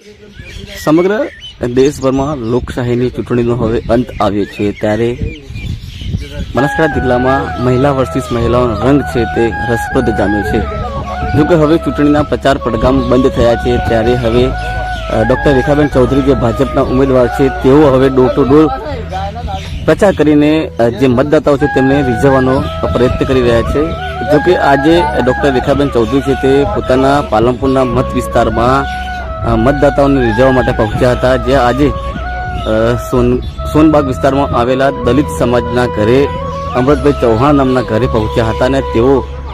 સમગ્ર દેશભરમાં લોકશાહીની ચૂંટણીનો હવે અંત આવ્યો છે, ત્યારે બનાસકાંઠા જિલ્લામાં મહિલા વર્સિસ મહિલાઓનો રંગ છે તે રસપ્રદ જામ્યો છે. જોકે હવે ચૂંટણીના પ્રચાર પડઘામ બંધ થયા છે, ત્યારે હવે ડૉક્ટર રેખાબેન ચૌધરી જે ભાજપના ઉમેદવાર છે તેઓ હવે ડોર ટુ ડોર પ્રચાર કરીને જે મતદાતાઓ છે તેમને રીઝવવાનો પ્રયત્ન કરી રહ્યા છે. જોકે આજે ડૉક્ટર રેખાબેન ચૌધરી છે તે પોતાના પાલનપુરના મત વિસ્તારમાં મતદાતાઓને રીઝવવા માટે પહોંચ્યા હતા, જ્યાં આજે સોનબાગ વિસ્તારમાં આવેલા દલિત સમાજના ઘરે અમૃતભાઈ ચૌહાણ નામના ઘરે પહોંચ્યા હતા અને તેઓ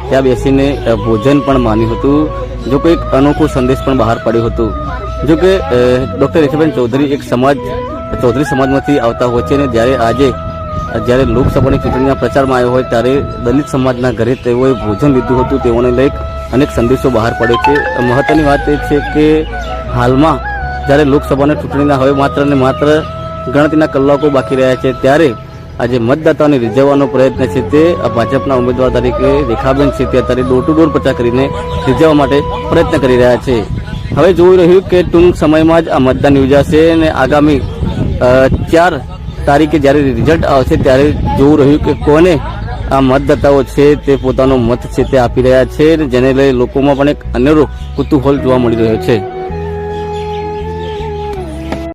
ત્યાં બેસીને ભોજન પણ માન્યું હતું. જોકે એક અનોખો સંદેશ પણ બહાર પડ્યો હતો. જોકે ડૉક્ટર રેખાબેન ચૌધરી એક ચૌધરી સમાજમાંથી આવતા હોય છે અને જ્યારે લોકસભાની ચૂંટણીના પ્રચારમાં આવ્યો હોય ત્યારે દલિત સમાજના ઘરે તેઓએ ભોજન લીધું હતું. તેઓને લઈ અનેક સંદેશો બહાર પડે છે. મહત્વની વાત એ છે કે હાલમાં જ્યારે લોકસભાની ચૂંટણીના હવે માત્ર ને માત્ર ગણતરીના કલાકો બાકી રહ્યા છે, ત્યારે આજે મતદાતાઓને રીઝવવાનો પ્રયત્ન છે તે ભાજપના ઉમેદવાર તરીકે રેખાબેન છે તે અત્યારે ડોર ટુ ડોર પ્રચાર કરીને રીઝવવા માટે પ્રયત્ન કરી રહ્યા છે. હવે જોઈ રહ્યું કે ટૂંક સમયમાં જ આ મતદાન યોજાશે અને આગામી 4 તારીખે જ્યારે રિઝલ્ટ આવશે ત્યારે જોવું રહ્યું કે કોને આ મતદાતાઓ છે તે પોતાનો મત છે તે આપી રહ્યા છે, જેને લઈ લોકોમાં પણ એક અનેરો કુતૂહલ જોવા મળી રહ્યો છે.